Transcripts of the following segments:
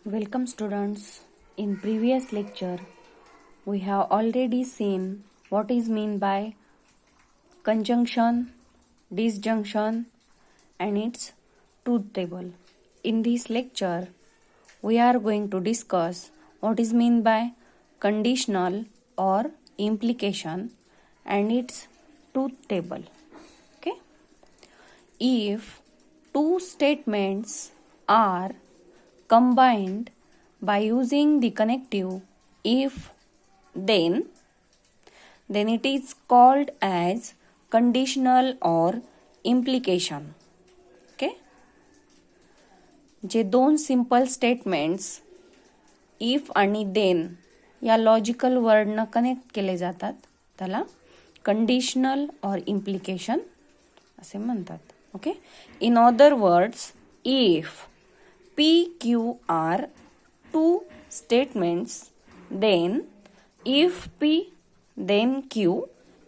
Welcome students. In previous lecture, we have already seen what is meant by conjunction, disjunction and its truth table. In this lecture, we are going to discuss what is meant by conditional or implication and its truth table. Okay? If two statements are combined by using the connective if then it is called as conditional or implication. Okay, जे दोन simple statements if आणि then या logical वर्डनं connect केले जातात त्याला conditional और implication असे म्हणतात. Okay, in other words if P, Q are two statements, then if P then Q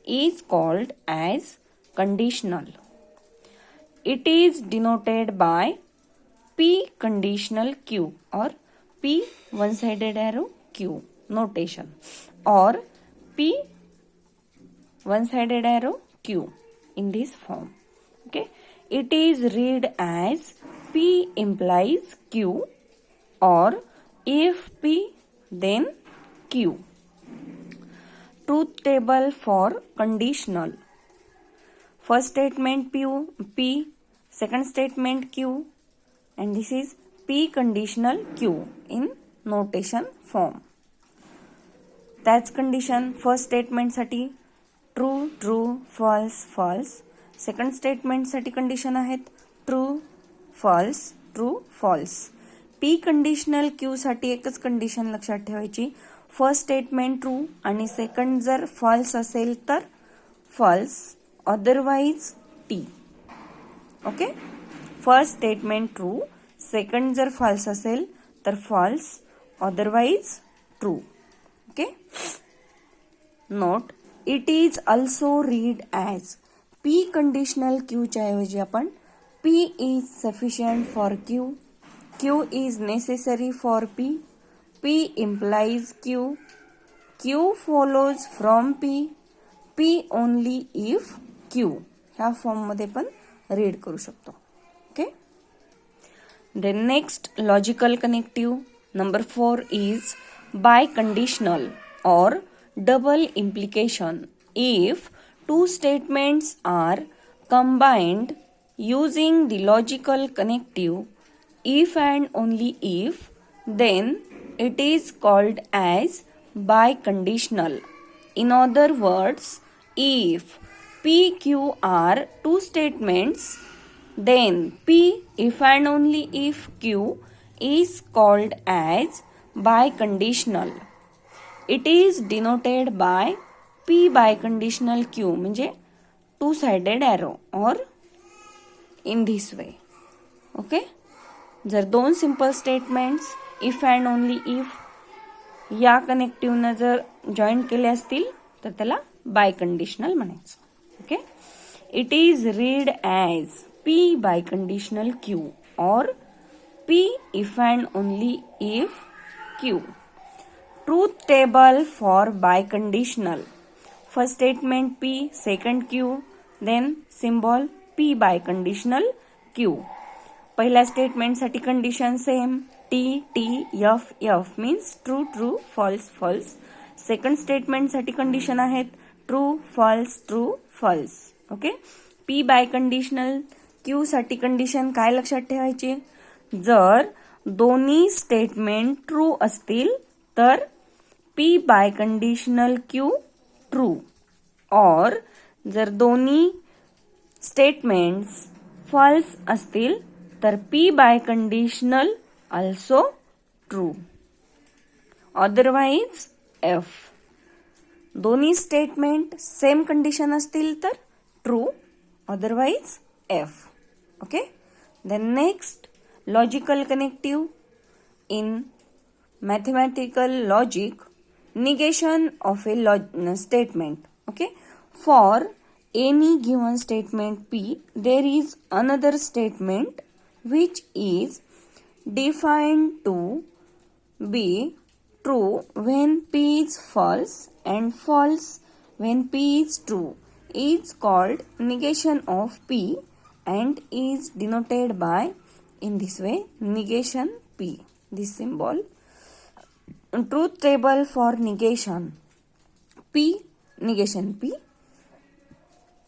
is called as conditional. It is denoted by P conditional Q or P one-sided arrow Q notation or P one-sided arrow Q in this form. Okay, it is read as P implies Q or if P then Q. Truth table for conditional. First statement P, second statement Q and this is P conditional Q in notation form. त्याच condition first statement साठी true true false false. Second statement साठी condition आहेत true false true false. P conditional Q साठी एकच condition लक्षात ठेवायची, first statement true आणि second जर फॉल्स असेल तर false otherwise T. Okay, first statement true, second जर फॉल्स असेल तर false otherwise true. Okay, note it is also read as P conditional Q च्या ऐवजी आपण P is sufficient for Q, Q is necessary for P, P implies Q, Q follows from P, P only if Q ह्या form मध्ये पण read करू शकतो. Okay, then next logical connective number 4 is biconditional or double implication if two statements are combined using the logical connective if and only if, then it is called as biconditional. In other words, if P, Q are two statements, then P if and only if Q is called as biconditional. It is denoted by P biconditional Q म्हणजे two-sided arrow or in this way. Okay, जर दोन simple statements if and only if या कनेक्टिव्हनं जर join केले असतील तर त्याला बाय कंडिशनल म्हणायचं. Okay, it is read as P biconditional Q or P if and only if Q. Truth table for biconditional. First statement P, second Q, then symbol P biconditional Q. पहिल्या statement साठी condition same T T F F means true true false false. Second statement साठी condition आहेत true false true false. Okay, P biconditional Q साठी condition काय लक्षात ठेवायची, जर दोन्ही स्टेटमेंट ट्रू असतील तर P biconditional Q true or जर दोन्ही स्टेटमेंट्स फॉल्स असतील तर P biconditional also true otherwise F. दोन्ही स्टेटमेंट सेम कंडिशन असतील तर true otherwise F. Okay, then next logical connective. In mathematical logic negation of a statement. Okay, for any given statement P, there is another statement which is defined to B. True when P is false and false when P is true is called negation of P and is denoted by in this way negation P. This symbol. Truth table for negation. P negation P.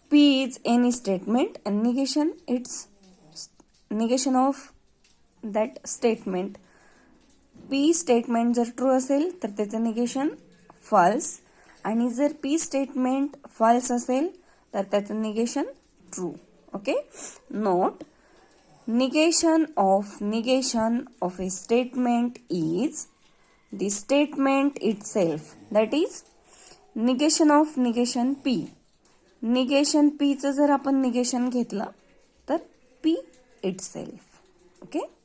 P is any statement and negation it's negation of that statement. P statement जर true असेल तर त्याचं negation false आणि जर P statement false असेल तर त्याचं negation true. Okay. Note negation of a statement is the statement itself, that is negation of negation P. negation P चं जर आपण निगेशन घेतलं तर P itself. ओके.